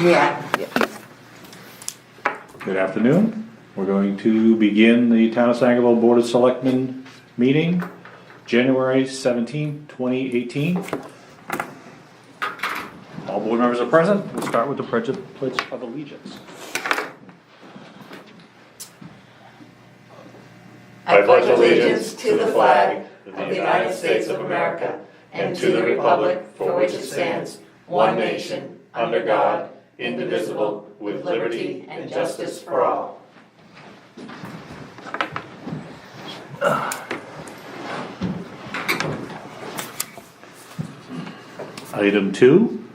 Yeah. Good afternoon. We're going to begin the Town of Sangerville Board of Selectmen meeting, January 17, 2018. All board members are present. We'll start with the Pledge of Allegiance. I pledge allegiance to the flag of the United States of America and to the republic for which it stands, one nation, under God, indivisible, with liberty and justice for all. Item 2,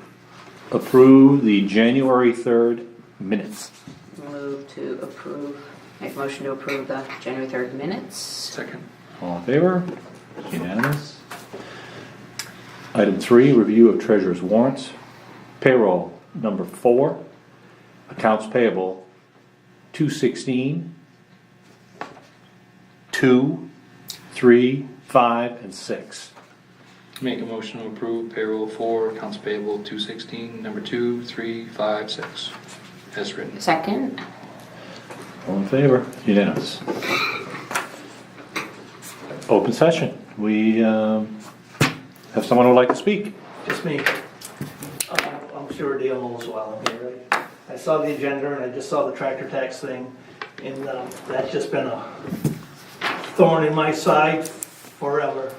approve the January 3rd minutes. Move to approve, make a motion to approve the January 3rd minutes. Second. All in favor? Unanimous. Item 3, review of treasurer's warrants. Payroll number 4, accounts payable 216, 2, 3, 5, and 6. Make a motion to approve payroll 4, accounts payable 216, number 2, 3, 5, 6, as written. Second. All in favor? Unanimous. Open session. We have someone who would like to speak. Just me. I'm sure Dale knows while I'm here, right? I saw the agenda and I just saw the tractor tax thing, and that's just been a thorn in my side forever.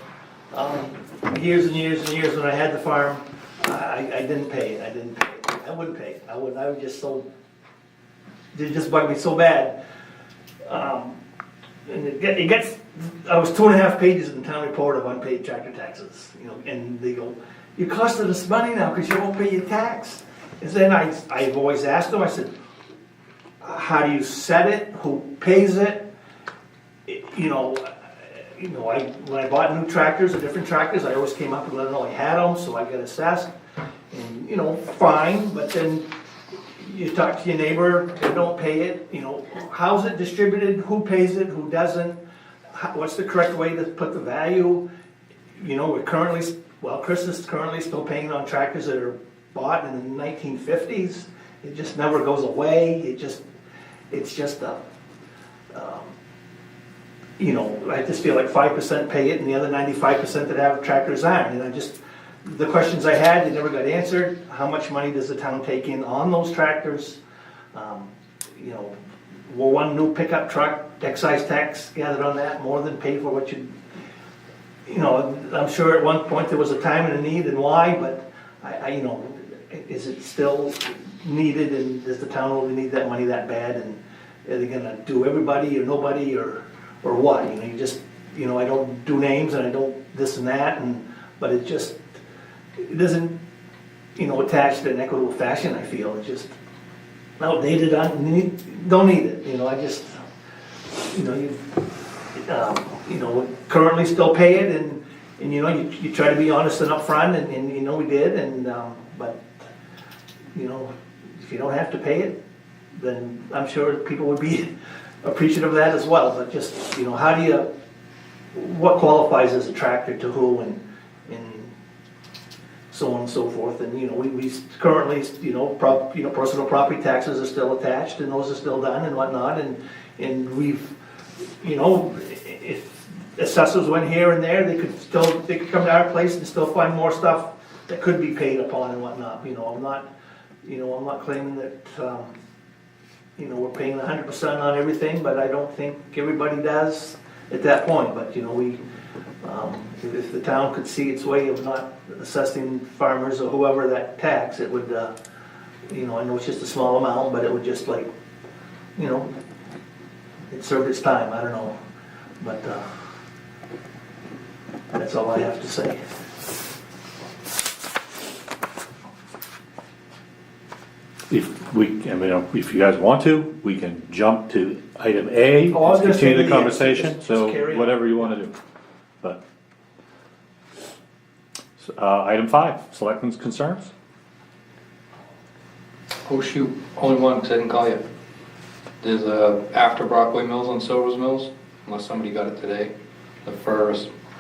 Years and years and years when I had the farm, I didn't pay it. I wouldn't pay it. I was just so, it just bugged me so bad. And it gets, I was 2.5 pages in the town report of unpaid tractor taxes, you know, and they go, "You costed us money now because you won't pay your tax." And then I've always asked them, I said, "How do you set it? Who pays it?" You know, when I bought new tractors or different tractors, I always came up and let them know I had them, so I got assessed. And, you know, fine, but then you talk to your neighbor, they don't pay it, you know, how's it distributed, who pays it, who doesn't, what's the correct way to put the value? You know, Chris is currently still paying on tractors that are bought in the 1950s. It just never goes away. It's just a, you know, I just feel like 5% pay it and the other 95% that have tractors aren't. And the questions I had, they never got answered. How much money does the town take in on those tractors? You know, will one new pickup truck, excise tax gathered on that more than pay for what you know, I'm sure at one point there was a time and a need and why, but you know, is it still needed, and does the town really need that money that bad? And are they gonna do everybody or nobody or what? You know, you know, I don't do names and I don't this and that, but it doesn't, you know, attach to an equitable fashion. I feel it's just outdated. Don't need it. You know, I just, you know, you know, currently still pay it, and you know, you try to be honest and upfront, and you know we did, but you know, if you don't have to pay it, then I'm sure people would be appreciative of that as well. But just, you know, what qualifies as a tractor to who, and so on and so forth. And you know, we currently, you know, personal property taxes are still attached, and those are still done and whatnot, and we've, you know, if assessors went here and there, they could come to our place and still find more stuff that could be paid upon and whatnot. You know, I'm not claiming that, you know, we're paying 100% on everything, but I don't think everybody does at that point. But you know, if the town could see its way of not assessing farmers or whoever that tax, it would, you know, I know it's just a small amount, but it would just, like, you know, it served its time. I don't know, but that's all I have to say. If you guys want to, we can jump to item A, Oh, and continue the conversation, just so carry on. whatever you want to do. But item 5, Selectmen's concerns. Oh shoot, only one, 'cause I didn't call you. There's after Brockway Mills on Silver's Mills, unless somebody got it today. The fir or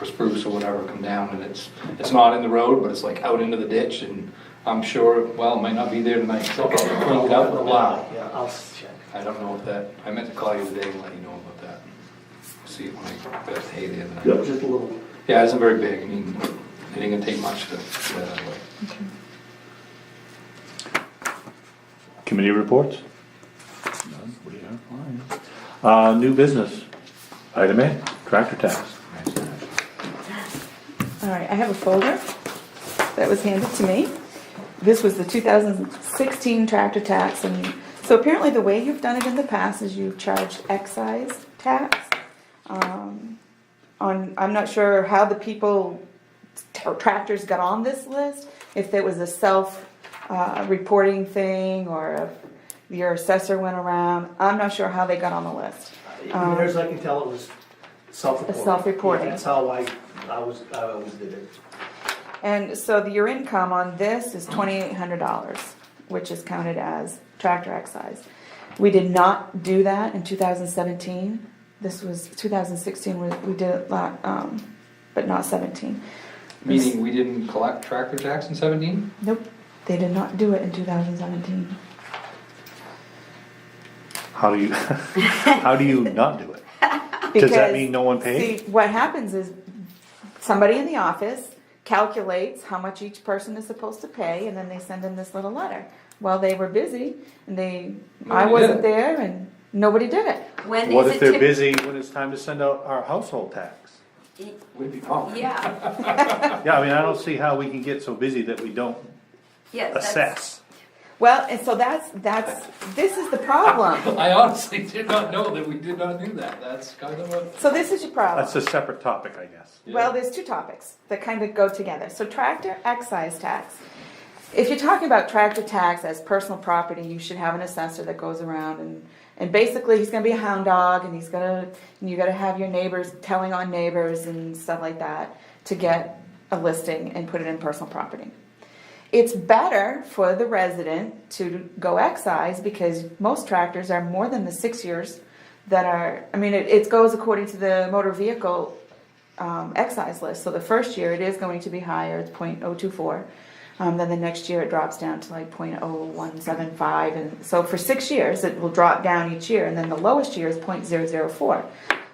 spruce or whatever come down, and it's not in the road, but it's like out into the ditch, and I'm sure, well, it might not be there tonight, so I'll Okay. clean it up and blah. Yeah, I'll check. I don't know if that, I meant to call you today and let you know about that. See if I got hay the other night. Yep, just a little. Yeah, it isn't very big, I mean, it ain't gonna take much to get that away. Committee reports? None. We are fine. New business. Item A, tractor tax. All right, I have a folder that was handed to me. This was the 2016 tractor tax, and so apparently the way you've done it in the past is you've charged excise tax. I'm not sure how the people, tractors got on this list, if it was a self-reporting thing or if your assessor went around. I'm not sure how they got on the list. Near as I can tell, it was self-reporting. Self-reporting. Yeah, that's how I always did it. And so your income on this is $2,800, which is counted as tractor excise. We did not do that in 2017. This was 2016, we did it, but not 17. Meaning we didn't collect tractor tax in 17? Nope, they did not do it in 2017. How do you, how do you not do it? Does that mean no one paid? See, what happens is somebody in the office calculates how much each person is supposed to pay, and then they send in this little letter. Well, they were busy, and I Nobody wasn't did it. there, and nobody did it. When What is if it they're typ- busy when it's time to send out our household tax? We'd be fine. Yeah, Yeah, I mean, I don't see how we can get so busy that we don't yes. that's- assess. Well, and so this is the problem. I honestly did not know that we did not do that. That's kind of a. So this is your problem. That's a separate topic, I guess. Well, there's two topics that kind of go together. So tractor excise tax. If you're talking about tractor tax as personal property, you should have an assessor that goes around and basically he's gonna be a hound dog, and you gotta have your neighbors telling on neighbors and stuff like that to get a listing and put it in personal property. It's better for the resident to go excise because most tractors are more than the 6 years that are, I mean, it goes according to the motor vehicle excise list. So the first year it is going to be higher, it's 0.024. Then the next year it drops down to like 0.0175. And so for 6 years it will drop down each year, and then the lowest year is 0.004.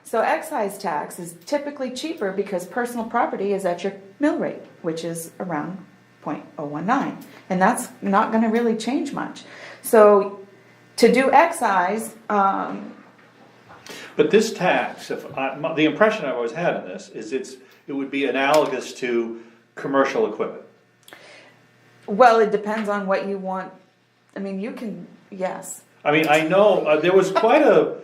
So excise tax is typically cheaper because personal property is at your mill rate, which is around 0.019, and that's not going to really change much. So to do excise, But this tax, the impression I've always had in this is it would be analogous to commercial equipment. well, it depends on what you want. I mean, you can, yes. I mean, I know there was quite a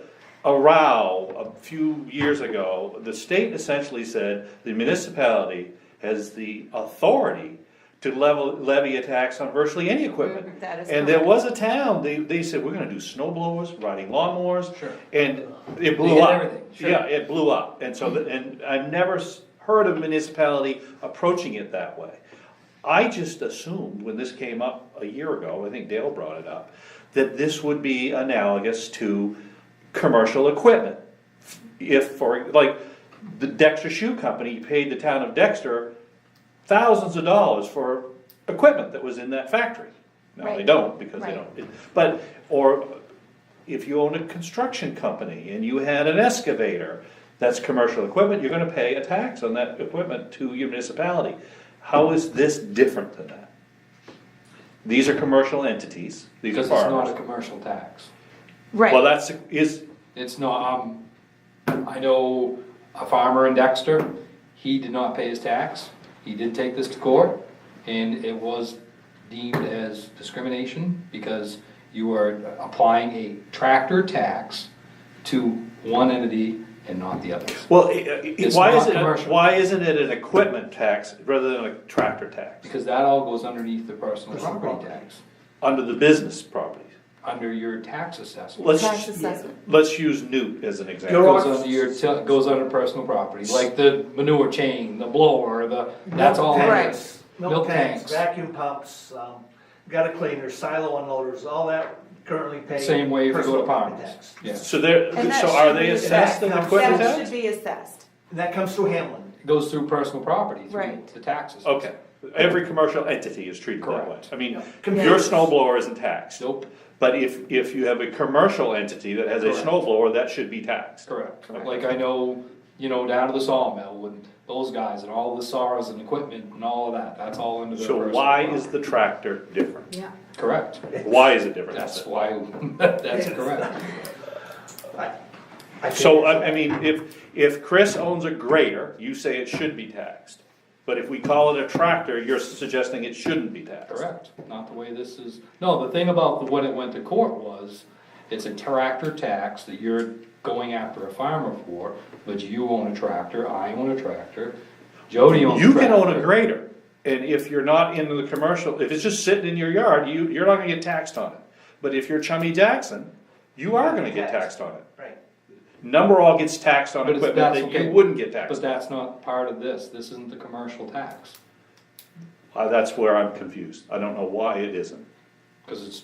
row a few years ago. The state essentially said the municipality has the authority to levy a tax on virtually any equipment. That is And there correct. was a town, they said, we're gonna do snow blowers, riding lawnmowers. Sure. And it They blew did up. everything, sure. Yeah, it blew up. And so, and I've never heard of a municipality approaching it that way. I just assumed when this came up a year ago, I think Dale brought it up, that this would be analogous to commercial equipment. If for, like, the Dexter Shoe Company paid the town of Dexter thousands of dollars for equipment that was in that factory. Now, they Right. don't, because they Right. don't, but, or if you own a construction company and you had an excavator, that's commercial equipment, you're gonna pay a tax on that equipment to your municipality. How is this different than that? These are commercial entities, these are Because it's not a farmers. commercial tax. Right. Well, that's, is, It's not, I know a farmer in Dexter, he did not pay his tax. He did take this to court, and it was deemed as discrimination because you are applying a tractor tax to one entity and not the others. well, It's why not is it, commercial. why isn't it an equipment tax rather than a tractor tax? Because that all goes underneath the personal Personal property property. tax, Under the business properties. under your tax assessment. Tax assessment. Let's use Newt as an It example. goes under goes under personal property, like the manure chain, the blower, that's all. Milk Right. tanks, Milk tanks, vacuum pumps, gutter cleaners, silo unloaders, all that currently pay. Same way if you go personal to property Palmer's. tax. Yeah, So they're, And that so are should they be assessed an assessed. equipment That tax? should be assessed. And that comes through Hamlin. it goes through personal property, through Right. the taxes. Okay, every commercial entity is treated that way. Correct. I mean, Yeah. your snow blower isn't taxed. Nope, But if you have a commercial entity that has a Correct. snow blower, that should be taxed. correct. Like I know, down to the sawmill and those guys and all the saws and equipment and all of that, that's all under their So personal why property. is the tractor different? Yeah. Correct, Why is it different? that's why, that's correct. I So, think- I mean, if Chris owns a grader, you say it should be taxed. But if we call it a tractor, you're suggesting it shouldn't be taxed. Correct, not the way this is, no, the thing about when it went to court was, it's a tractor tax that you're going after a farmer for, but you own a tractor, I own a tractor, Jody owns a You tractor. can own a grader, and if you're not into the commercial, if it's just sitting in your yard, you're not gonna get taxed on it. But if you're Chummy Jackson, you are gonna get taxed on it. Right. Number all gets taxed on But it's- equipment that's that okay. you wouldn't get But taxed on. that's not part of this isn't the commercial tax, That's where I'm confused. I don't know why it isn't. cause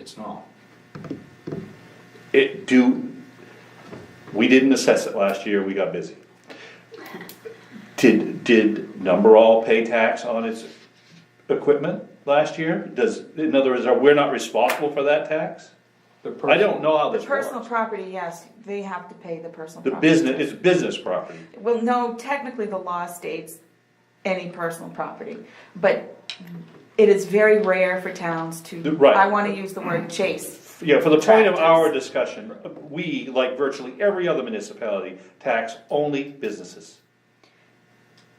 it's not. We didn't assess it last year, we got busy. Did Number All pay tax on its equipment last year? In other words, we're not responsible for that tax? I don't know how The this personal works. property, yes, they have to pay the personal The property. business, it's business property. Well, no, technically the law states any personal property, but it is very rare for towns to, Right. I wanna use the word chase. Yeah, for the point of Tractors. our discussion, we, like virtually every other municipality, tax only businesses.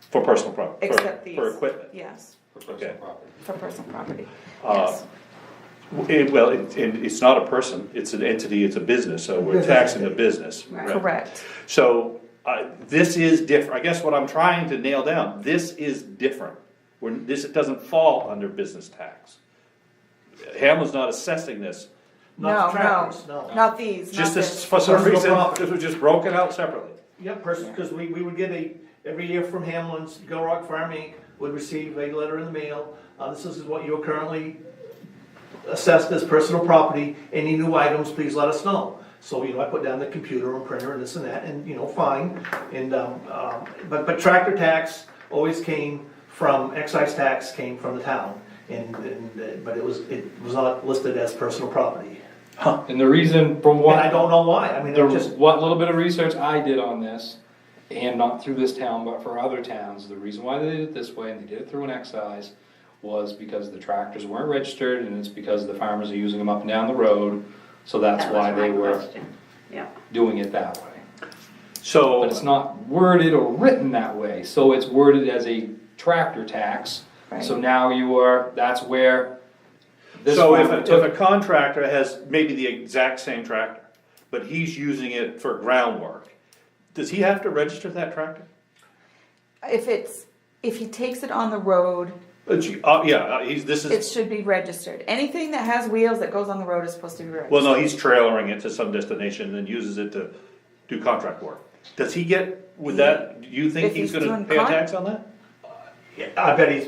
For personal property, Except these. for equipment. Yes, For personal Okay. property. for personal property, Uh, yes. It's not a person, it's an entity, it's a business, so we're Business taxing the entity. business. Right. Correct. So, this is different, I guess what I'm trying to nail down, this is different. It doesn't fall under business tax. Hamlin's not assessing this, No, Not the no, tractors, no. not these, not just this. for some Personal reason, property. this was just broken out separately. Yeah, because we would get every year from Hamlin's, Go Rock Farm Inc. would receive a letter in the mail. This is what you're currently assessed as personal property. Any new items, please let us know. So, I put down the computer and printer and this and that, and, fine. And, but tractor tax always came from, excise tax came from the town. But it was not listed as personal property. And the reason, from And I what, don't know why. I mean, what little bit of research I did on this, and not through this town, but for other towns, the reason why they did it this way, and they did it through an excise, was because the tractors weren't registered, and it's because the farmers are using them up and down the road, so that's That was why my they were question. Yeah. doing it that way. So. But it's not worded or written that way, so it's worded as a tractor tax. So Right. now that's where this So if farmer a took. contractor has maybe the exact same tractor, but he's using it for groundwork, does he have to register that tractor? If he takes it on the road, This it is, should be registered. Anything that has wheels that goes on the road is supposed to be registered. well, no, he's trailering it to some destination and then uses it to do contract work. Does he get, with that, do you think If he's he's gonna doing pay a tax on that? Yeah, I bet he's,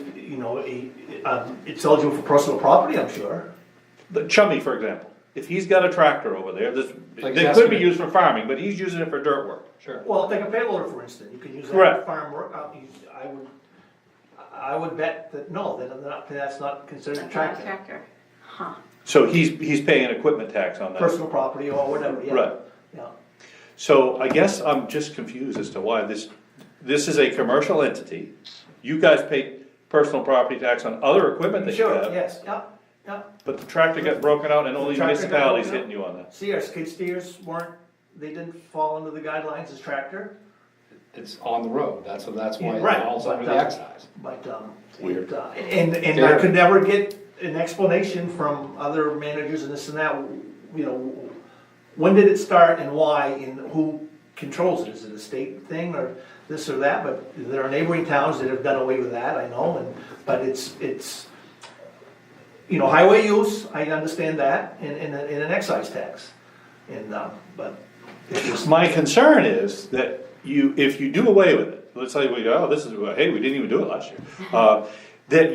it's eligible for personal property, I'm sure. The Chummy, for example, if he's got a tractor over there, Like that could be Zestimate. used for farming, but he's using it for dirt work. Sure. Well, take a payloader, for instance, you can use that Correct. for farm work, I would bet that, no, that's not considered a That's not a tractor. tractor. Huh. So he's paying an equipment tax on that. Personal property or whatever, yeah. Right. Yeah. So I guess I'm just confused as to why this is a commercial entity. You guys pay personal property tax on other equipment that you Sure, have, yes, yeah, yeah. but the tractor got broken out and only The tractor got municipalities broken out. hitting you on that. See, our skid steers they didn't fall under the guidelines as tractor, It's on the road, that's why Right, it falls under but, the excise. but, Weird. and I could never get an explanation from other managers and this and that, when did it start and why and who controls it? Is it a state thing or this or that? But there are neighboring towns that have done away with that, I know, but it's, highway use, I understand that, and an excise tax. But it's just, My concern is that if you do away with it, let's say hey, we didn't even do it last year. That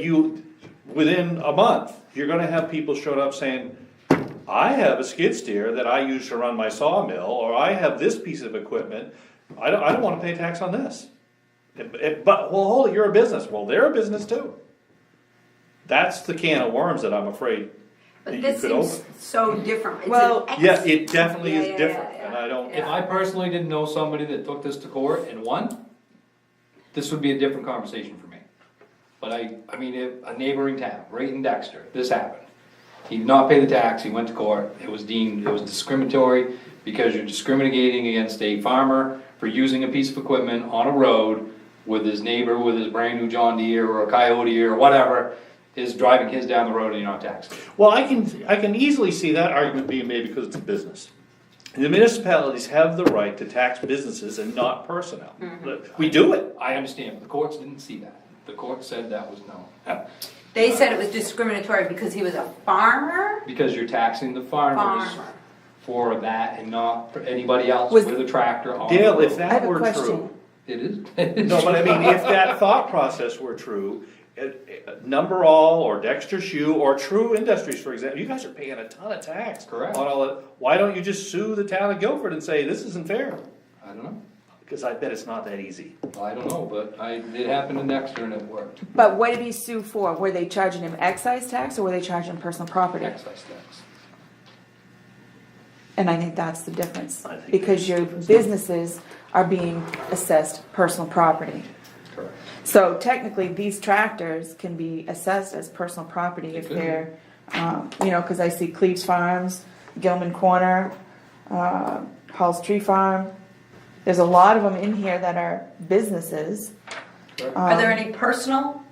within a month, you're gonna have people showing up saying, I have a skid steer that I use to run my sawmill, or I have this piece of equipment, I don't wanna pay tax on this. But, well, hold it, you're a business, well, they're a business too. That's the can of worms that I'm afraid that But you this could seems open. so different. It's Well, an Yeah, it definitely Yeah, is yeah, different, yeah, and I don't, If I personally didn't know somebody that took this to court and won, this would be a different conversation for me. But I mean, a neighboring town, right in Dexter, this happened. He did not pay the tax, he went to court, it was discriminatory because you're discriminating against a farmer for using a piece of equipment on a road with his neighbor, with his brand new John Deere or a Coyote or whatever, is driving his down the road and you're not taxing. well, I can easily see that argument being made because it's a business. The municipalities have the right to tax businesses and not personnel. We do it. I understand, but the courts didn't see that. The court said that was no. They said it was discriminatory because he was a farmer? Because you're taxing the farmers Farmer. for that and not for anybody else Was- with a tractor on the Dale, road. if I have that a were question. true. It is. No, but I mean, if that thought process were true, Number All or Dexter Shoe or True Industries, for example, you guys are paying a ton of tax. Correct. On all that. Why don't you just sue the town of Guilford and say, this isn't fair? I don't know. Because I bet it's not that easy. I don't know, but it happened in Dexter and it worked. But what did he sue for? Were they charging him excise tax or were they charging him personal property? Excise tax. And I think that's the difference, I think because your businesses are being assessed personal property. Correct. So technically, these tractors can be assessed as personal property if They could. they're, because I see Cleves Farms, Gilman Corner, Hall's Tree Farm. There's a lot of them in here that are businesses. Are there any personal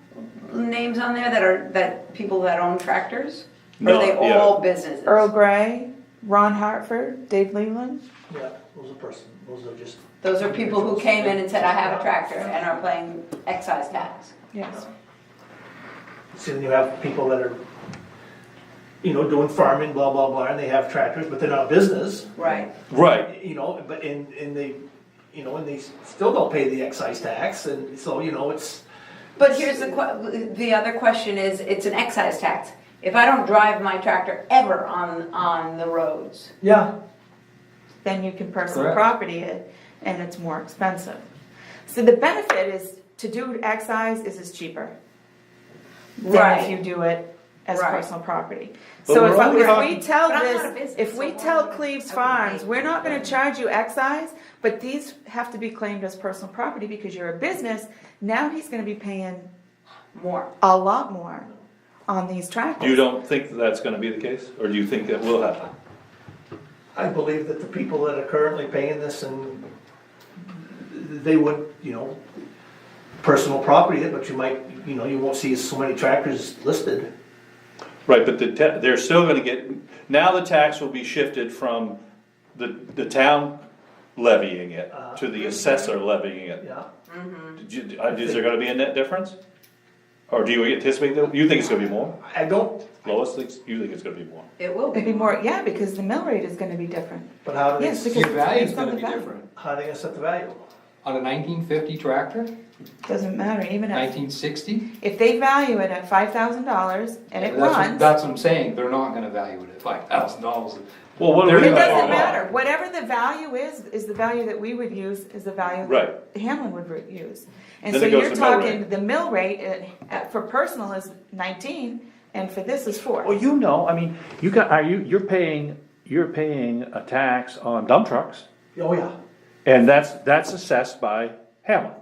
names on there that people that own tractors? Or No, are they yeah. all businesses? Earl Grey, Ron Hartford, Dave Leland. Yeah, those are just. Those are people who came in and said, I have a tractor, and are paying excise tax. Yes. So then you have people that are, doing farming, blah, blah, blah, and they have tractors, but they're not a business. Right. Right. But and they, and they still don't pay the excise tax, and so, it's. But here's the other question is, it's an excise tax. If I don't drive my tractor ever on the roads, Yeah. Then you can personal Correct. property it, and it's more expensive. So the benefit is to do excise is cheaper than Right. if you do it as Right. personal property. But So we're if only we talking- tell But I'm not a this, business, if we so tell why- Cleves I would Farms, pay we're not gonna for it. charge you excise, but these have to be claimed as personal property because you're a business, now he's gonna be paying more. a lot more on these tractors. You don't think that's gonna be the case, or do you think that will happen? I believe that the people that are currently paying this and they would, personal property it, but you might, you won't see so many tractors listed. Right, but they're still gonna get, now the tax will be shifted from the town levying it to the assessor levying it. Yeah. Is there gonna be a net difference? Or do you anticipate that, you think it's gonna be more? I don't, Lois thinks, you think it's gonna be more? It will It'd be more, yeah, because the mill rate is gonna be different. but how do Yes, they, because Your value's it's on gonna the be value. different. how are they gonna set the value? On a 1950 tractor, Doesn't matter, even if, 1960? if they value it at $5,000 and it runs, That's what I'm saying, they're not gonna value it at $5,000. Well, what do They're we it gonna- doesn't matter. Whatever the value is the value that we would use, is the value Right. that Hamlin would use. And Then so it goes you're to mill talking, rate. the mill rate for personal is 19, and for this is 4. Well, I mean, you're paying a tax on dump trucks, Oh, yeah. and that's assessed by Hamlin.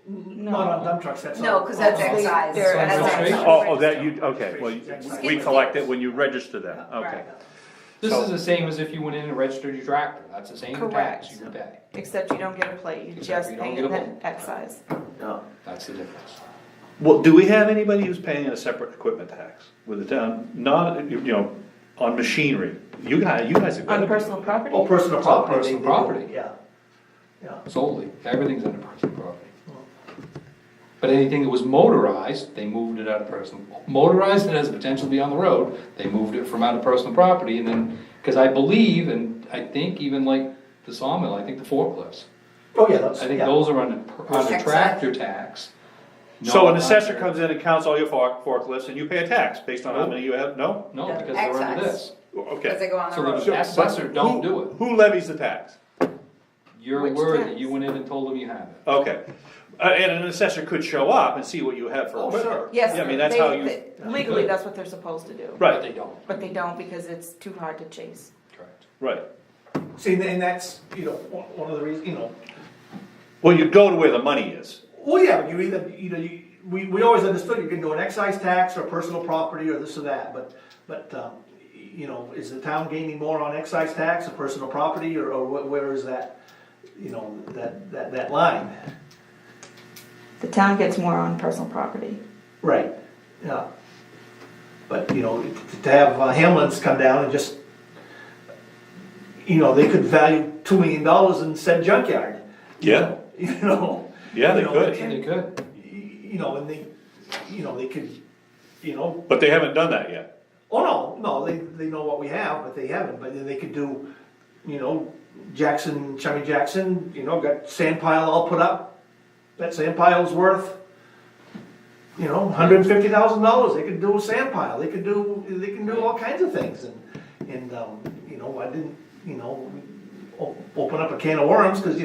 Not on dump trucks, that's. No, all- 'cause that's all- excise. They're That's registration. excise. Okay, well, we collect it when you register them, okay. Right. This So- is the same as if you went in and registered your tractor, that's the same Correct. tax you would pay, Except you don't get a plate, you Except just you don't pay get a the plate. excise. Yeah. that's the difference. Well, do we have anybody who's paying a separate equipment tax with the town, not, on machinery? You guys have got On to. personal property? Oh, personal It's all property. personal they do, property. Yeah. Yeah. Solely, everything's under personal property. But anything that was motorized, they moved it out of personal, motorized it has the potential to be on the road, they moved it from out of personal property, and then, cause I believe, and I think even like the sawmill, I think the forklifts, Oh, yeah, that's, I think yeah. those are under Excise. tractor tax. So an not assessor under- comes in and counts all your forklifts, and you pay a tax based on how many you have, no? No, The because they're under excise. this, Because Okay. they go on the so road. the assessor don't do it, Who levies the tax? your Which word tax? that you went in and told them you have it. Okay, And an assessor could show up and see what you have for Oh, equipment. sure. Yes, Yeah, I mean, that's how you. legally, that's what they're supposed to do. But Right, they don't. But they don't because it's too hard to chase. Correct. right. See, and that's, one of the reasons, Well, you go to where the money is. well, yeah, you either, we always understood you can do an excise tax or personal property or this or that, but, is the town gaining more on excise tax or personal property, or where is that, that line? The town gets more on personal property. Right, yeah. But, to have Hamlin's come down and just, they could value $2 million in said junkyard. Yeah. Yeah, they could. They could. And they could, But they haven't done that yet. oh, no, they know what we have, but they haven't, but then they could do, Chummy Jackson, got sand pile all put up. That sand pile's worth, $150,000, they could do a sand pile, they can do all kinds of things, and I didn't, open up a can of worms, cause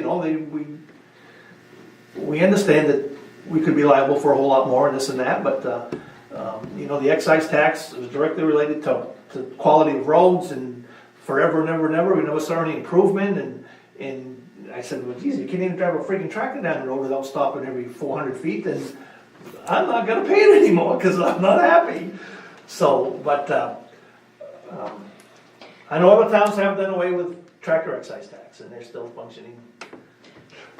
we understand that we could be liable for a whole lot more and this and that, but, the excise tax was directly related to quality of roads, and forever and ever, we never saw any improvement, and I said, well, geez, you can't even drive a freaking tractor down the road without stopping every 400 feet, then I'm not gonna pay it anymore, cause I'm not happy. So, but, I know other towns have done away with tractor excise tax, and they're still functioning.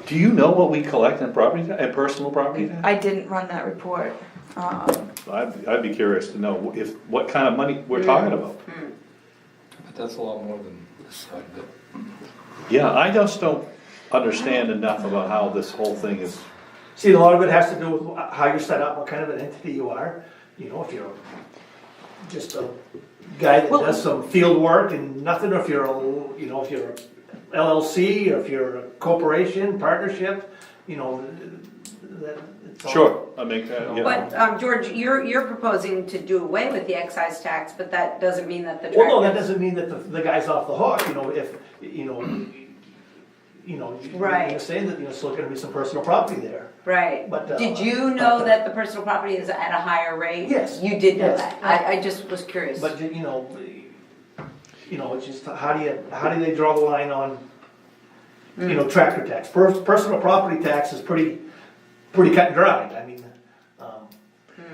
Do you know what we collect in property and personal property tax? I didn't run that report. I'd be curious to know what kind of money we're talking about. But that's a lot more than this side of it. Yeah, I just don't understand enough about how this whole thing is. See, a lot of it has to do with how you're set up, what kind of an entity you are. If you're just a guy that does some field work and nothing, or if you're if you're a LLC, or if you're a corporation, partnership, that it's all. Sure, I make that, yeah. But, George, you're proposing to do away with the excise tax, but that doesn't mean that the Well, no, that tractors. doesn't mean that the guy's off the hook, if, Right. you're saying that, still gonna be some personal property there. Right. But, Did you know that the personal property is at a higher rate? Yes. You did know Yes. that? I just was curious. But, it's just, how do they draw the line on, tractor tax? Personal property tax is pretty cut and dried, I mean,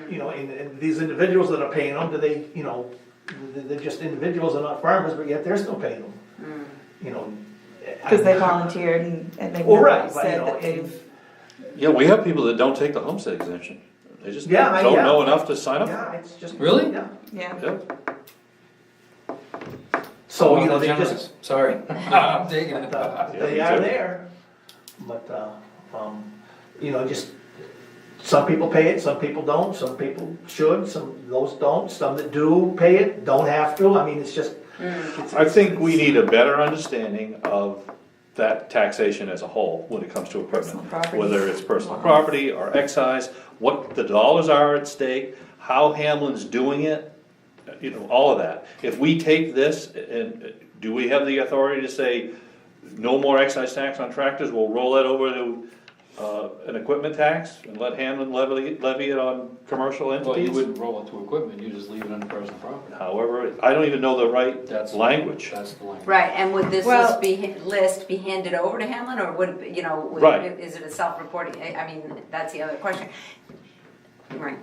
and these individuals that are paying them, do they, they're just individuals, they're not farmers, but yet they're still paying them, Because they volunteered and they've Well, never right, but, said that they've. Yeah, we have people that don't take the homestead exemption. They just Yeah, don't yeah. know enough to sign up. Yeah, it's just. Really? Yeah. Yeah. Yep. So, Well, they generous. just, Sorry. I'm taking it. they are there, but, just, some people pay it, some people don't, some people should, those don't, some that do pay it, don't have to, I mean, it's just. I think we need a better understanding of that taxation as a whole when it comes to Personal equipment. property. Whether it's personal Laws. property or excise, what the dollars are at stake, how Hamlin's doing it, all of that. If we take this, and do we have the authority to say, no more excise tax on tractors, we'll roll that over to an equipment tax and let Hamlin levy it on commercial Well, you entities? wouldn't roll it to equipment, you just leave it under personal property. However, I don't even know the right That's language. That's the language. Right, and would this Well- list be handed over to Hamlin, or would, it, Right. is it a self-reporting? I mean, that's the other question. Right.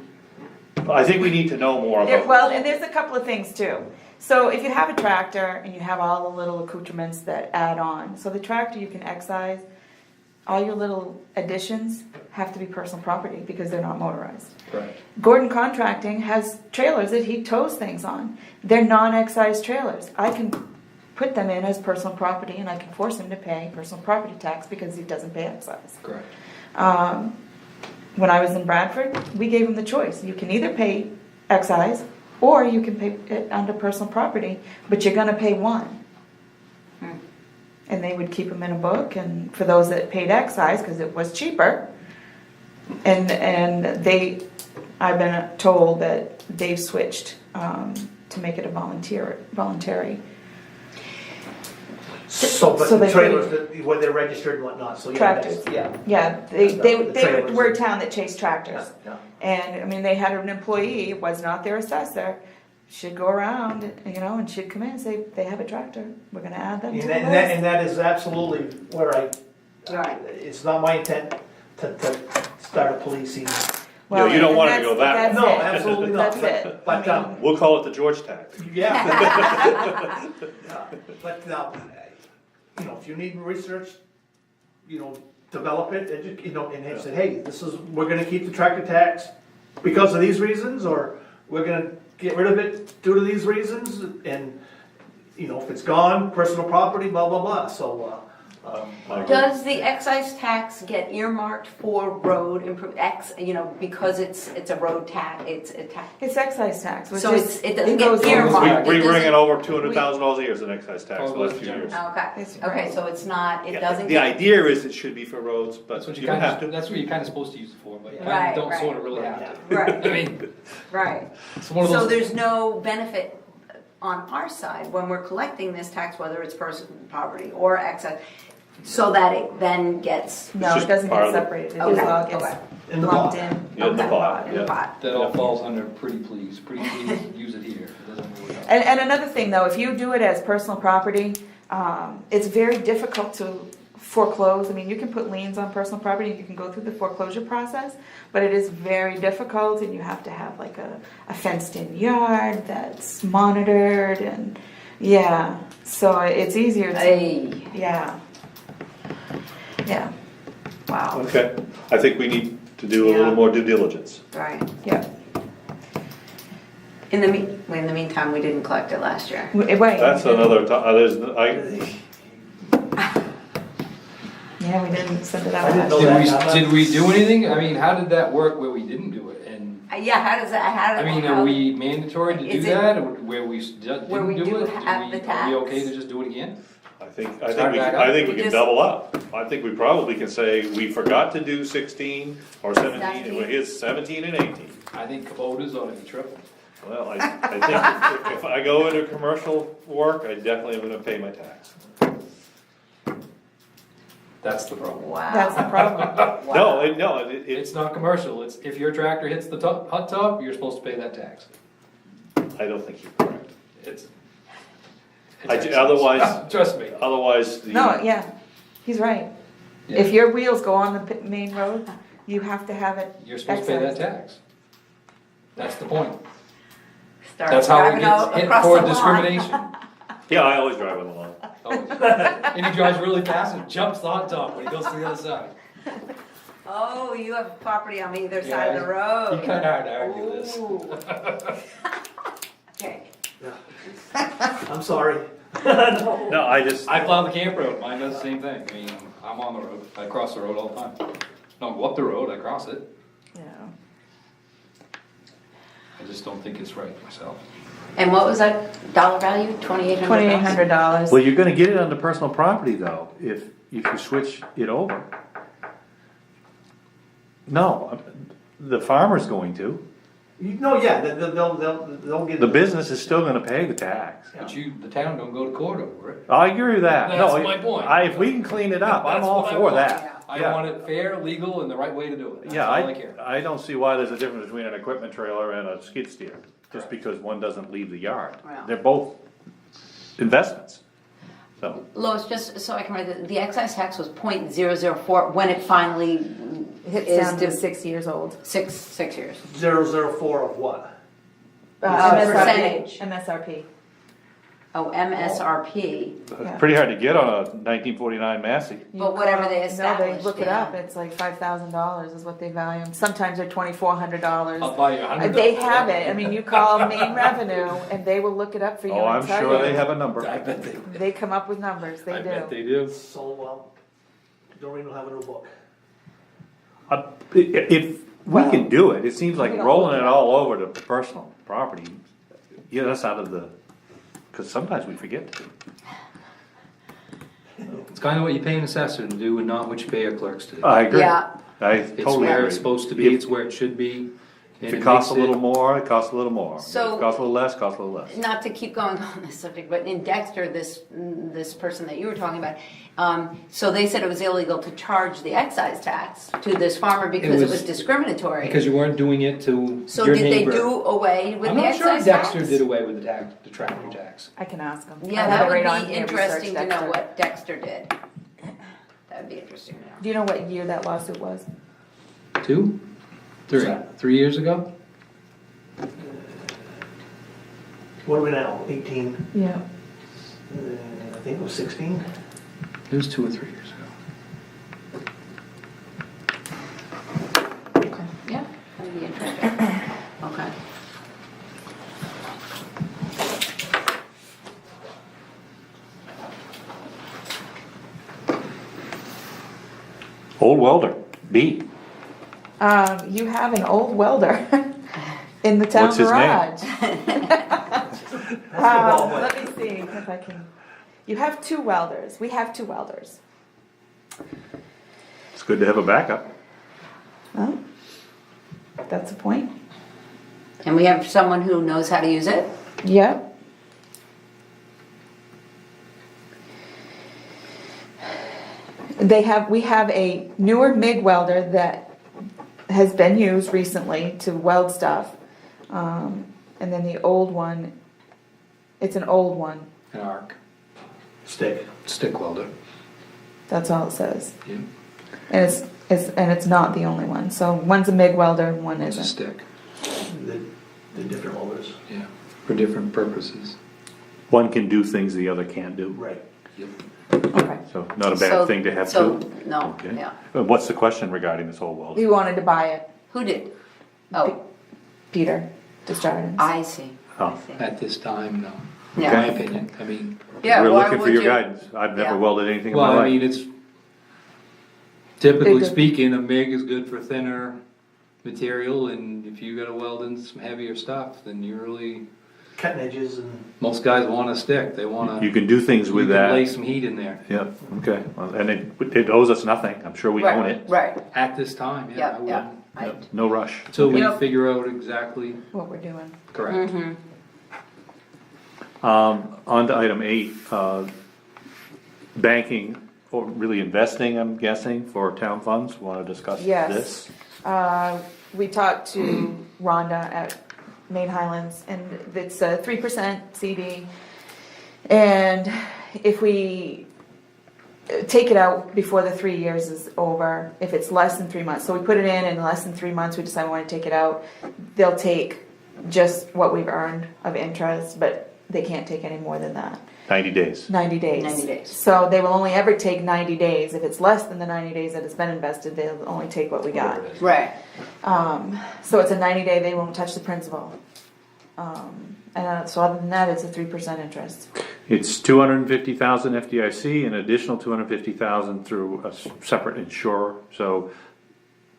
I think we need to know more about. Well, and there's a couple of things too. So if you have a tractor and you have all the little accoutrements that add on, so the tractor you can excise, all your little additions have to be personal property because they're not motorized. Correct. Gordon Contracting has trailers that he tows things on. They're non-excise trailers. I can put them in as personal property and I can force him to pay personal property tax because he doesn't pay excise. Correct. When I was in Bradford, we gave him the choice. You can either pay excise or you can pay it under personal property, but you're gonna pay one. And they would keep them in a book, and for those that paid excise, because it was cheaper, and I've been told that they've switched to make it a voluntary. So, but So the they- trailers, where they're registered and whatnot, so yeah. Tractors. Yeah. Yeah, The they trailers. were a town that chased tractors. Yeah. And, I mean, they had an employee, was not their assessor, should go around, you know, and should come in and say, they have a tractor, we're gonna add them to And the that, list. and that is absolutely where Right. it's not my intent to start a policing. Well, you don't and want it to go that that's No, it. absolutely not. That's it. But, We'll call it the George tax. yeah. Yeah, but, you know, if you need research, you know, develop it, you know, and say, hey, this is, we're gonna keep the tractor tax because of these reasons, or we're gonna get rid of it due to these reasons, and, you know, if it's gone, personal property, blah, blah, blah, so, Does the excise tax get earmarked for road you know, because it's a road tax, it's a tax? It's excise tax, which So is. it doesn't goes get over- earmarked. We It bring doesn't- in over $200,000 a year as an excise tax the last few years. Okay, so it's not, it doesn't The get, idea is it should be for roads, but That's what you you don't kind have to. of, that's what you're kind of supposed to use it for, but you kind Right, of don't right. sort of really have to. right, I mean, right. it's one of So those, there's no benefit on our side when we're collecting this tax, whether it's personal property or excess, so that it then gets, No, just it doesn't part get of the- separated, it Okay, just all okay. gets In the lumped pot. in. Yeah, in the okay, pot, in the yeah. pot. that all falls under pretty please use it here. It doesn't really help. And another thing though, if you do it as personal property, it's very difficult to foreclose. I mean, you can put liens on personal property, you can go through the foreclosure process, but it is very difficult and you have to have like a fenced in yard that's monitored and, yeah, so it's easier to, Hey, yeah. Yeah, wow, Okay, I think we need to do a little Yeah. more due diligence. right. yeah. In the meantime, we didn't collect it last year. Wait. That's another, Yeah, we didn't send it out. I didn't know last that. year. Did we do anything? I mean, how did that work where we didn't do it? And, Yeah, how does that, I mean, are we mandatory to do Is it- that, or where we didn't Where we do do it? have the Are we okay tax? to just do it again? I think Start back up. we We can just- double up. I think we probably can say, we forgot to do 16 or 17, 17. here's 17 and 18. I think quotas ought to be triple. Well, I think if I go into commercial work, I definitely am gonna pay my tax. That's the problem. That's the Wow. problem. No, it's, It's not commercial, it's, if your tractor hits the hot top, you're supposed to pay that tax. I don't think you're correct. It's. Otherwise- Trust me. Otherwise, No, yeah, he's right. Yeah. If your wheels go on the main road, you have to have it. You're supposed to pay that excised. tax. That's the point. Start That's how it driving out gets hit across for the lawn. discrimination. yeah, I always drive on the lawn. Always. And he drives really fast and jumps the hot top when he goes to the other side. Oh, you have property on either side Yeah, of the road. You kinda hard to argue this. Ooh. Okay. I'm sorry. No, I just, I plow the camp road, mine does the same thing, I mean, I'm on the road, I cross the road all the time. Don't go up the road, I cross it, Yeah. I just don't think it's right myself. And what was that dollar value? $2,800? $2,800. well, you're gonna get it on the personal property though, if you switch it over. No, the farmer's going to. No, yeah, they'll get. The business is still gonna pay the tax. Yeah. But the town don't go to court over it. I agree with that. That's No, my point. if we can clean it up, I'm That's all what I for want. that. I Yeah. want it fair, legal, and the right way to do it, that's Yeah, all I care. I don't see why there's a difference between an equipment trailer and a skid steer, just because one doesn't leave the yard. Wow. They're both investments, so. Lois, just so I can write it, the excise tax was .004 when it finally It's is down to 6 years old. six years. 004 of what? Percentage. MSRP. Oh, MSRP, Yeah. Pretty hard to get on a 1949 Massey. But whatever they No, established, they look it yeah. up, it's like $5,000 is what they value them. Sometimes they're $2,400. I'll buy you $100. They have it, I mean, you call main revenue and they will look it up for you Oh, I'm and tell sure they you. have a number. I bet they, They come up with numbers, I they bet do. they do. So, well, Doreen will have a new book. If we Well, can do it, it seems like we don't rolling look it at it. all over to personal property, get us out of the, cause sometimes we forget to. It's kinda what you pay an assessor to do and not what you pay our clerks to do. I agree. Yeah. I It's totally where agree. it's supposed to be, it's where it should be, If And it it costs a makes little more, it costs a little more. If it So- costs a little less, costs a little less. Not to keep going on this subject, but in Dexter, this person that you were talking about, so they said it was illegal to charge the excise tax to this farmer because it was discriminatory. Because you weren't doing it to So your did they neighbor. do away with I'm the not sure excise if tax? Dexter did away with the tractor tax. I can ask them. Yeah, I that have it would right on be here, interesting to research know Dexter. what Dexter did. That'd be interesting to know. Do you know what year that lawsuit was? 2? 3? So- 3 years ago? What are we now, 18? Yeah. I think it was 16? It was 2 or 3 years ago. Okay. Yeah, that'd be interesting. Okay. Old welder, B. You have an old welder in the town What's his name? garage. Ball player. Let me see if I can. You have 2 welders. We have 2 welders. It's good to have a backup. Oh, that's a point. And we have someone who knows how to use it? Yep. We have a newer MIG welder that has been used recently to weld stuff. And then the old one, it's an old one. An arc. Stick. Stick welder. That's all it says. Yeah. And it's not the only one. So one's a MIG welder and one It's a isn't. stick. The different welders. Yeah. For different purposes. One can do things the other can't do. Right. Yep. Okay. So not a So- bad thing to have so, two. no, Okay. yeah. What's the question regarding this old welder? He wanted to buy it, Who did? Oh, Peter Desjardins. I see. I Oh. see. At this time, no. In Yeah. my opinion, I mean, Yeah, We're why looking for would your you- guidance. I've never Yeah. welded anything in well, my I life. mean, it's typically Bigger. speaking, a MIG is good for thinner material, and if you gotta weld in some heavier stuff, then you really, Cutting edges and. most guys want a stick, they wanna. You can do things with you can that. lay some heat in there. Yep, okay. Well, and it owes us nothing. I'm sure we own Right, it. right, At this time, yeah, yeah, I yeah. wouldn't. Yep, no rush. Until we Yep. figure out exactly What we're doing. correct. Mm-hmm. On to item 8, banking, or really investing, I'm guessing, for town funds. Want to discuss Yes. this? We talked to Rhonda at Main Highlands, and it's a 3% CD. And if we take it out before the 3 years is over, if it's less than 3 months, so we put it in less than 3 months, we decide we want to take it out, they'll take just what we've earned of interest, but they can't take any more than that. 90 days. 90 days. 90 days. So they will only ever take 90 days. If it's less than the 90 days that it's been invested, they'll only take what we got. Whatever it is. Right. So it's a 90-day, they won't touch the principal. So other than that, it's a 3% interest. It's 250,000 FDIC and additional 250,000 through a separate insurer. So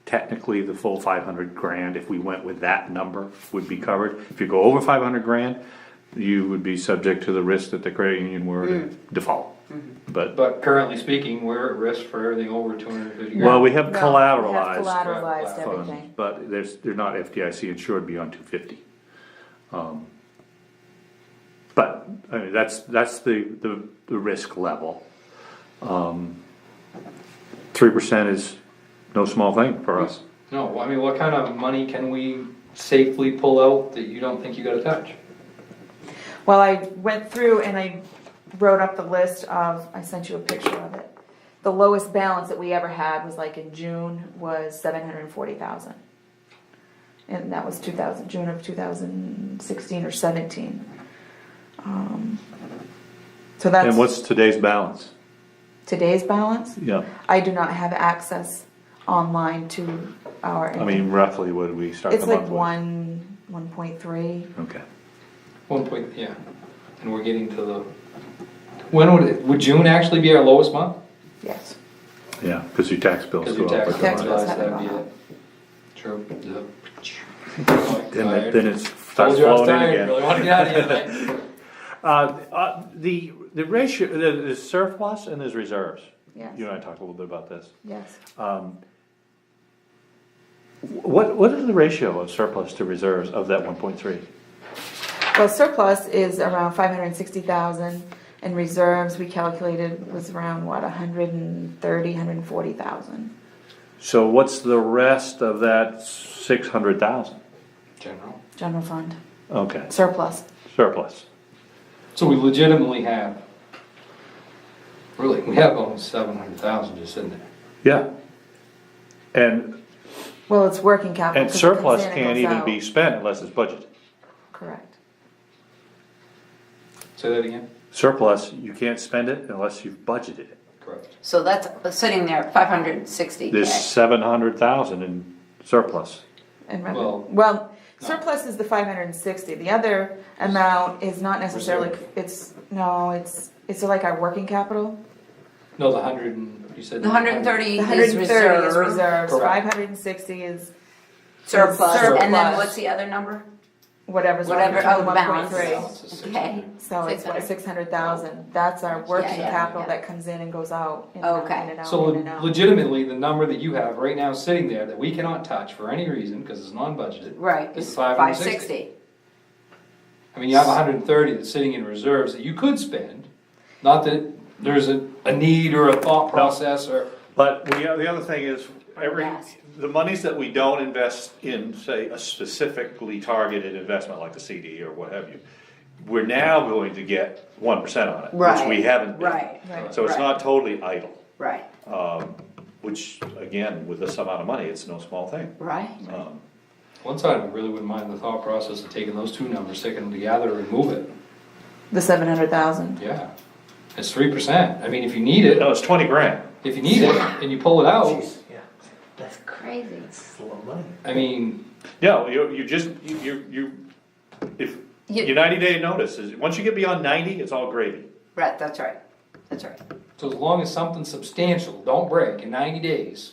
technically the full 500 grand, if we went with that number, would be covered. If you go over 500 grand, you would be subject to the risk that the credit union were to default. But, But currently speaking, we're at risk for everything over 250 grand. well, we have No, collateralized We have collateralized funds, funds, everything. but they're not FDIC insured beyond 250. But, I mean, that's the risk level. 3% is no small thing for us. No, I mean, what kind of money can we safely pull out that you don't think you gotta touch? Well, I went through and I wrote up the list of, I sent you a picture of it. The lowest balance that we ever had was like in June was 740,000. And that was June of 2016 or 17. So And that's what's today's balance? today's balance. Yeah, I do not have access online to our. I mean, roughly what did we start It's the like month with? 1.3. Okay. 1 point, yeah, and we're getting to the, when would June actually be our lowest month? Yes. Yeah, because your tax bills Because go your up. tax Tax bills, bills haven't that'd be gone it. True. Then it starts Told you I was flowing in tired, again. really wanna get out of here tonight. The ratio, there's surplus and there's reserves. Yes. You and I talked a little bit about this. Yes. What is the ratio of surplus to reserves of that 1.3? Well, surplus is around 560,000, and reserves we calculated was around, what, 140,000. So what's the rest of that 600,000? General fund, Okay, surplus. surplus. So we legitimately have, we have almost 700,000 just sitting there. Yeah. And Well, it's working capital. 'cause it comes surplus in and can't goes even out. be spent unless it's budgeted. Correct. Say that again? Surplus, you can't spend it unless you've budgeted it. Correct. So that's sitting there at 560K. There's 700,000 in surplus. And Well, well, no. surplus is the 560. The other amount is not necessarily, Reserve. it's like our working capital. No, the 100 and, you said. The 130 The is 130 is reserve, reserves, Correct. 560 is surplus, and then Surplus. what's the other number? whatever's Whatever, between oh, balance. 1.3. Balance is 600. Okay. So it's what, 600. 600,000. That's our working yeah, capital yeah. that comes in and goes out. In and out, Okay. in and out, So in and out. legitimately, the number that you have right now sitting there that we cannot touch for any reason, because it's non-budgeted. Right, It's it's 560. 560. I mean, you have 130 that's sitting in reserves that you could spend, not that there's a need or a thought process or, But the other thing is, Yes. the monies that we don't invest in, say, a specifically targeted investment like a CD or what have you, we're now going to get 1% on it, which we Right, haven't been. Right, Right. So it's Right. not totally idle, right, which, again, with this amount of money, it's no small thing. right. one side of it really wouldn't mind the thought process of taking those two numbers, sticking them together and move it. The 700,000. Yeah. It's 3%. I mean, if you need it, No, it's 20 grand. if you need it and you pull it out, Jeez, yeah, That's crazy. that's a lot of money. I mean, Yeah, if, You- your 90-day notice is, once you get beyond 90, it's all gravy. Right, that's right, that's right. so as long as something substantial don't break in 90 days,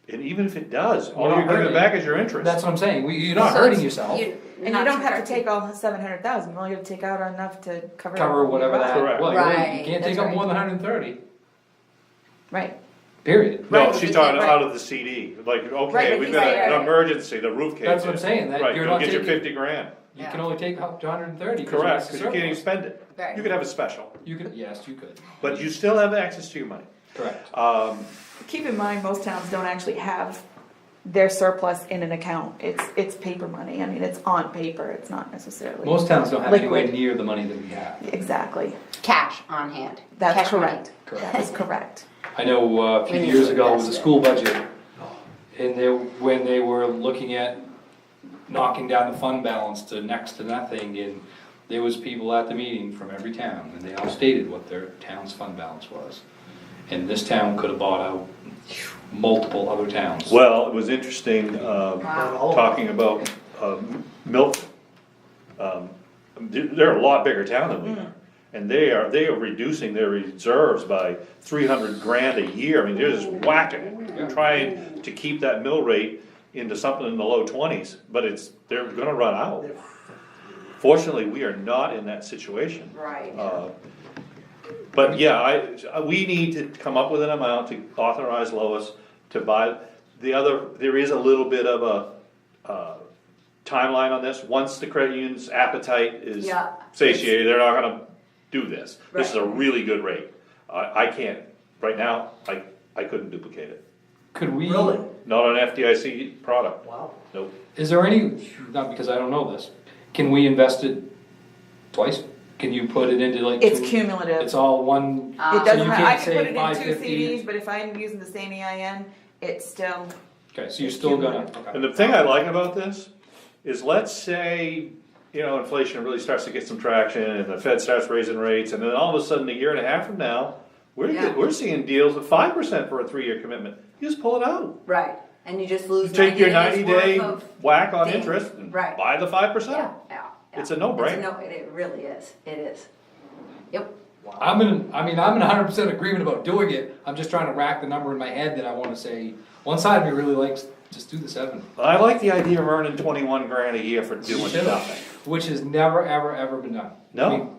And even if it does, all You're not you're giving hurting. back is your interest. that's what I'm saying. You're not So hurting it's- yourself. you- And not you don't have to hurt- take all 700,000. You only have to take out enough to cover. Cover whatever that, Correct. well, Right, you can't that's take up right. more than 130, Right. period. No, Right, she's because talking they- out of the CD, like, Right, okay, but we've he's got saying- an emergency, the roof caved in. That's what I'm saying, that Right, you're you'll not get your taking- 50 grand, You can only take up to 130. correct, because you can't even spend it. Right. You could have a special, You could, yes, you could, but you still have access to your money. correct. Keep in mind, most towns don't actually have their surplus in an account. It's paper money. I mean, it's on paper. It's not necessarily. Most towns don't have anywhere Liquid. near the money that we have. Exactly. Cash on hand. That's Cash money. correct. That is correct. I know a few When you years ago with the invest it. school budget, and when they were looking at knocking down the fund balance to next to nothing, and there was people at the meeting from every town, and they all stated what their town's fund balance was. And this town could have bought out multiple other towns. Well, it was interesting, Wow. talking about, Milton. They're a lot bigger town than we are. And they are reducing their reserves by 300 grand a year. I mean, they're just whacking it, trying to keep that mill rate into something in the low 20s, but they're gonna run out. Fortunately, we are not in that situation. Right. But yeah, we need to come up with an amount to authorize Lois to buy. There is a little bit of a timeline on this. Once the credit union's appetite is Yeah. satiated, they're not gonna do this. This is a Right. really good rate. I can't, right now, I couldn't duplicate it. Could we? Really? Not on FDIC product, Wow. nope. Is there any, not because I don't know this, can we invest it twice? Can you put it into like? It's two- cumulative. It's all one. It so doesn't you have, can't I can say put it in two 550. CDs, but if I'm using the same EIN, it's still, Okay, so you're still gonna, And okay. the thing I like about this is, let's say, inflation really starts to get some traction and the Fed starts raising rates, and then all of a sudden, a year and a half from now, Yeah. we're seeing deals at 5% for a 3-year commitment. You just pull it out. Right, and you just You lose take your 90 days 90-day worth of. whack on thing. interest and Right. buy the 5%. Yeah, yeah. It's a no-brainer. It really is, it is. Yep. I'm in 100% agreement about doing it, I'm just trying to rack the number in my head that I wanna say, one side of me really likes, just do the 7. I like the idea of earning 21 grand a year for doing nothing. Which has never, ever, ever been done. No. I mean,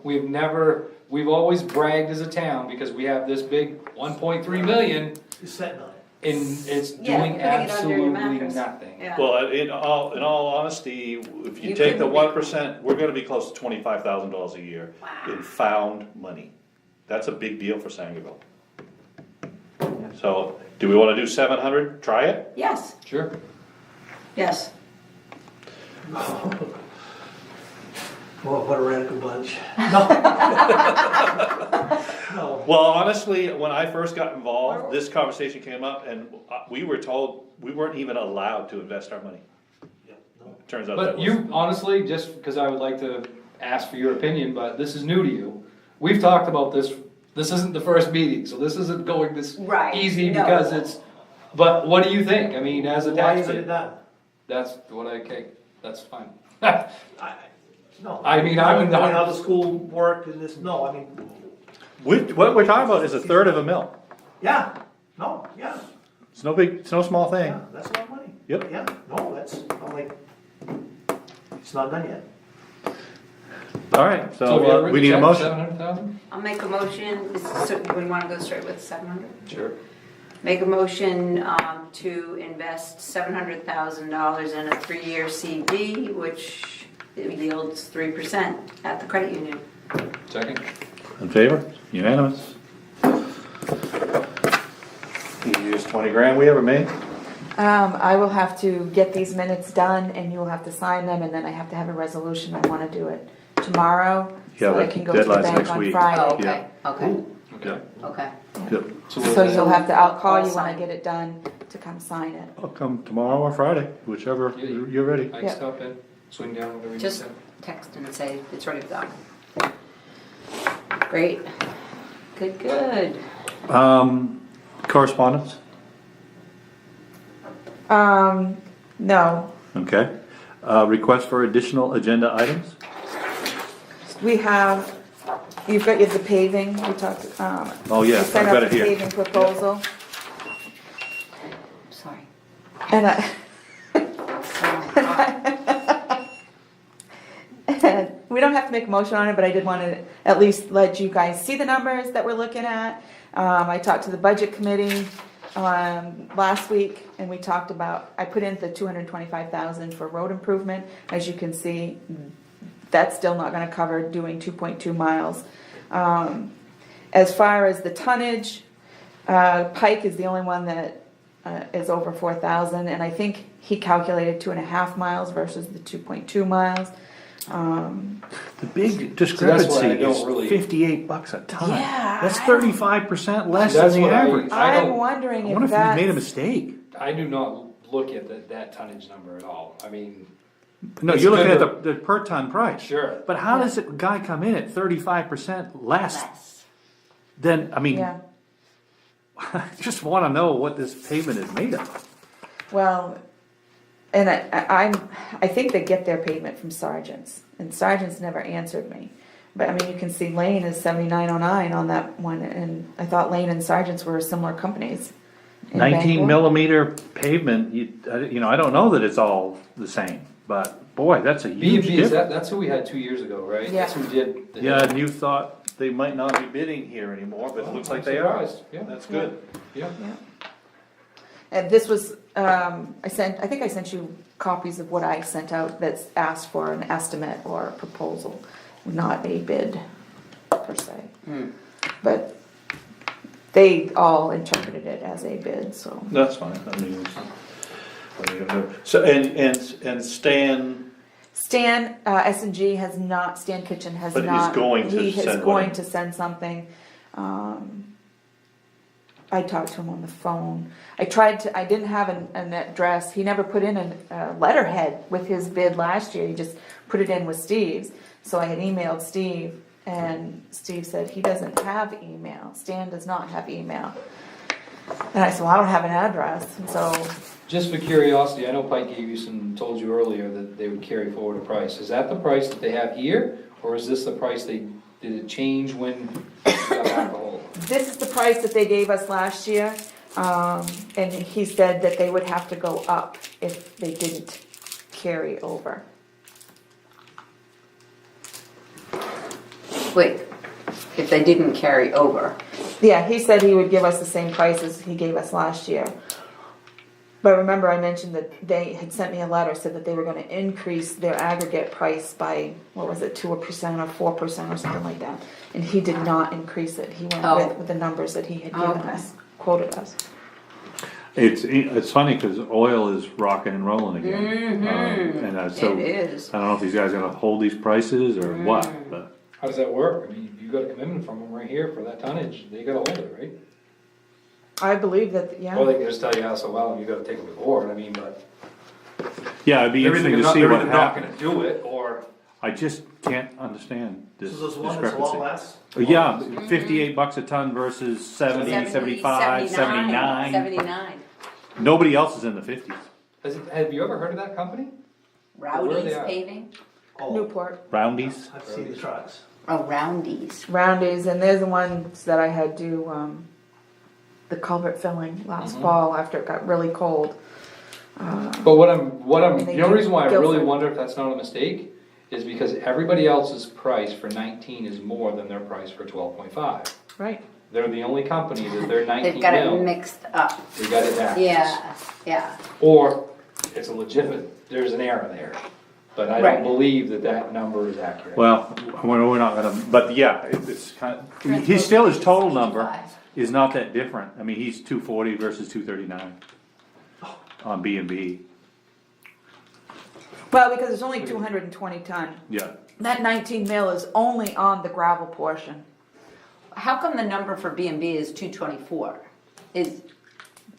we've always bragged as a town because we have this big 1.3 million, You're sitting on it. And it's Yeah, doing putting it under your absolutely mattress. nothing. Yeah. Well, in all honesty, if you You take the couldn't- 1%, we're gonna be close to $25,000 a year in found money. That's a big deal for Sangerville. So, do we wanna do 700, try it? Yes, Sure. yes. Well, what a radical bunch. No. Well, honestly, when I first got involved, this conversation came up and we were told we weren't even allowed to invest our money. Yeah, no. Turns out that But was. you, honestly, just because I would like to ask for your opinion, but this is new to you. We've talked about this, this isn't the first meeting, so this isn't going this Right, easy no. because it's, but what do you think? I mean, as a Why isn't it taxpayer, done? that's what okay, that's fine. No. I mean, I'm Knowing how not, the school worked and this, no, I mean, What we're talking about is a third of a mil. yeah, no, yeah, It's no small thing. yeah, that's a lot of money. Yep. Yeah, no, that's, I'm like, it's not done yet. All right, so so we need a motion. 700,000? I'll make a motion, so we wanna go straight with 700? Sure. Make a motion, to invest $700,000 in a 3-year CD, which yields 3% at the credit union. Second? In favor? Unanimous. Easiest 20 grand we ever made. I will have to get these minutes done and you will have to sign them and then I have to have a resolution. I wanna do it tomorrow. Yeah, So I the can go to the deadline's bank next on week. Oh, Friday. okay, okay, Okay. okay. Yep. So you'll have to, I'll call I'll you when I sign. get it done to come sign it. I'll come tomorrow or Friday, whichever Yeah, you're ready. I can Yeah. stop in, swing down, whatever you Just said. text and say it's ready to go. Great. Good, good. Correspondence? No, Okay. Request for additional agenda items? we have, you've got the paving, we talked, Oh, yeah, we sent I've got out it the here. paving proposal. Sorry. And I, we don't have to make a motion on it, but I did want to at least let you guys see the numbers that we're looking at. I talked to the budget committee last week, and we talked about, I put in the 225,000 for road improvement. As you can see, that's still not going to cover doing 2.2 miles. As far as the tonnage, Pike is the only one that is over 4,000, and I think he calculated 2.5 miles versus the 2.2 miles. The big that's why I discrepancy don't is really- $58 a ton. Yeah, That's I 35% less That's than the what I- average. I I'm don't- I wondering wonder if if we made a that's, mistake. I do not look at that tonnage number at all. I mean, No, It's you're looking at good the per ton price. sure. But how does a guy come in at 35% less than, I mean, yeah, I just wanna know what this pavement is made of. well, and I think they get their payment from sergeants, and sergeants never answered me. But I mean, you can see Lane is 7909 on that one, and I thought Lane and sergeants were similar companies. in 19 Bangor. millimeter pavement, I don't know that it's all the same, but boy, that's a huge B&B, is difference. that's who we had 2 years ago, right? Yeah. That's who did. the- Yeah, and you thought they might not be bidding here anymore, but it looks like I'm they are. surprised. Yeah. That's good. Yeah. Yeah. And this was, I think I sent you copies of what I sent out that's asked for an estimate or a proposal, not a bid per se. But they all interpreted it as a bid, so. That's fine, I mean, what are you gonna do? So, and Stan, Stan, S&G has not, Stan Kitchen has But he's not. going to He is send going one. to send something. I talked to him on the phone. I didn't have an address. He never put in a letterhead with his bid last year. He just put it in with Steve's. So I had emailed Steve, and Steve said he doesn't have email. Stan does not have email. And I said, well, I don't have an address. And so, Just for curiosity, I know Pike gave you told you earlier that they would carry forward a price. Is that the price that they have here, or is this the price did it change when you got back the hole? this is the price that they gave us last year. And he said that they would have to go up if they didn't carry over. Wait, if they didn't carry over. Yeah, he said he would give us the same price as he gave us last year. But remember, I mentioned that they had sent me a letter, said that they were gonna increase their aggregate price by, what was it, 2% or 4% or something like that. And he did not increase it, he Oh. went with the numbers that he had given Okay. us, quoted us. It's funny, cause oil is rocking and rolling again. So, It is. I don't know if these guys are gonna hold these prices or what, but, How does that work? I mean, you got a commitment from them right here for that tonnage, they gotta hold it, right? I believe that, Or yeah, they can just tell you, oh, so well, you gotta take them to court, I mean, but. yeah, it'd be They're interesting to either see not, what they're either not happens. gonna do it, or. I just can't understand this So there's one that's a lot discrepancy. less? Yeah, $58 a ton versus 70, 75, 79. 79. Nobody else is in the 50s. Have you ever heard of that company? Where are Rowdy's they at? paving? Oh, Newport, Roundies? I've seen the trucks. Oh, Roundy's. Roundies, and they're the ones that I had do, the culvert filling last fall after it got really cold. But what I'm, And they the only do reason why I really Guilford. wonder if that's not a mistake is because everybody else's price for 19 is more than their price for 12.5. Right, They're the only company that their 19 They've got it mil, mixed up. they got it backwards. Yeah, yeah. Or it's a legitimate, there's an error there. But I Right. don't believe that that number is accurate. Well, we're not gonna, but yeah, it's kind of, he's still, his total number is not that different. I mean, he's 240 versus 239 on B and B. well, because it's only 220 ton. Yeah. That 19 mil is only on the gravel portion. How come the number for B and B is 224? Is,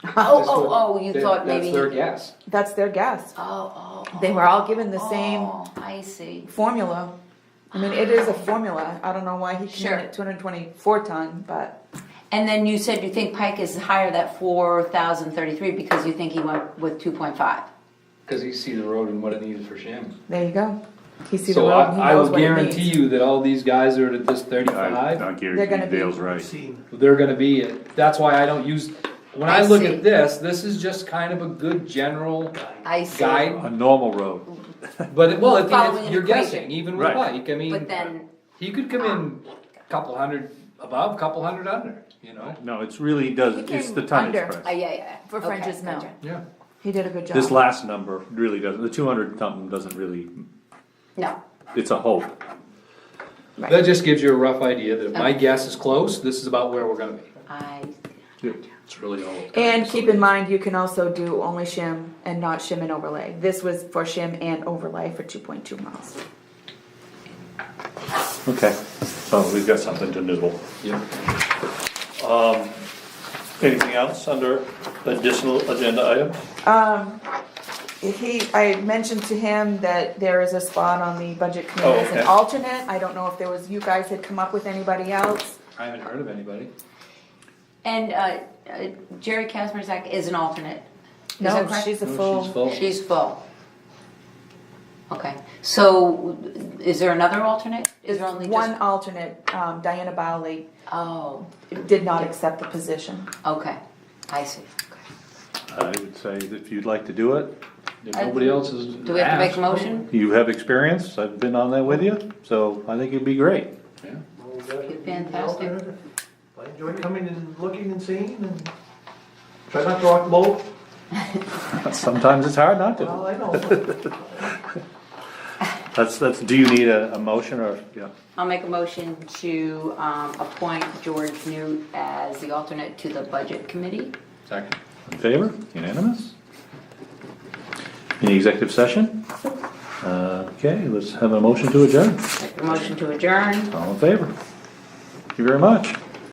That's you that- thought maybe. That's their guess. That's their guess. Oh. They were all given the same Oh, I see. formula. I mean, it is a formula. I don't know why he came Sure. in at 224 ton, but And then you said you think Pike is higher, that 4,033, because you think he went with 2.5. Cause you see the road and what it needed for shim. there you go. He sees the So road and he I knows will what it guarantee needs. you that all these guys are at this I 35. guarantee They're gonna be- Dale's I've right. seen. They're gonna be, that's why I don't use, when I I look see. at this is just kind of a good general I see. guide. A normal road. But, it- well, I Following mean, an you're equation. guessing, even with Right. Pike, I mean, But then, he could come in a couple hundred above, couple hundred under, you know? No, it's really does, He it's came the tonnage under. price. yeah. For Okay, French's Mill. gotcha. Yeah. He did a good job. This last number really doesn't, the 200 something doesn't really, No. it's a hope. Right. That just gives you a rough idea that if my Okay. guess is close, this is about where we're gonna be. It's really all. And keep in mind, you can also do only shim and not shim and overlay. This was for shim and overlay for 2.2 miles. Okay, so we've got something to noodle. Yeah. Anything else under additional agenda items? I had mentioned to him that there is a spot on the budget committee as an okay. alternate. I don't know if there was, you guys had come up with anybody else. I haven't heard of anybody. And Jerry Kazmierzak is an alternate. Is that No, correct? she's a No, full. she's full. She's full. Okay, so is there another alternate? Is there only just? One alternate, Diana Bowley, Oh, did not accept the position. okay, I see. Okay. I would say that if you'd like to do it, If nobody else is. Do we have to make a motion? you have experience, I've been on that with you, so I think it'd be great. Yeah. Fantastic. I enjoy coming and looking and seeing and try not to rock the boat. Sometimes it's hard not to. Well, I know. That's, do you need a motion or, yeah? I'll make a motion to appoint George Newt as the alternate to the budget committee. Second. In favor? Unanimous? Any executive session? Okay, let's have a motion to adjourn. Make a motion to adjourn. All in favor? Thank you very much.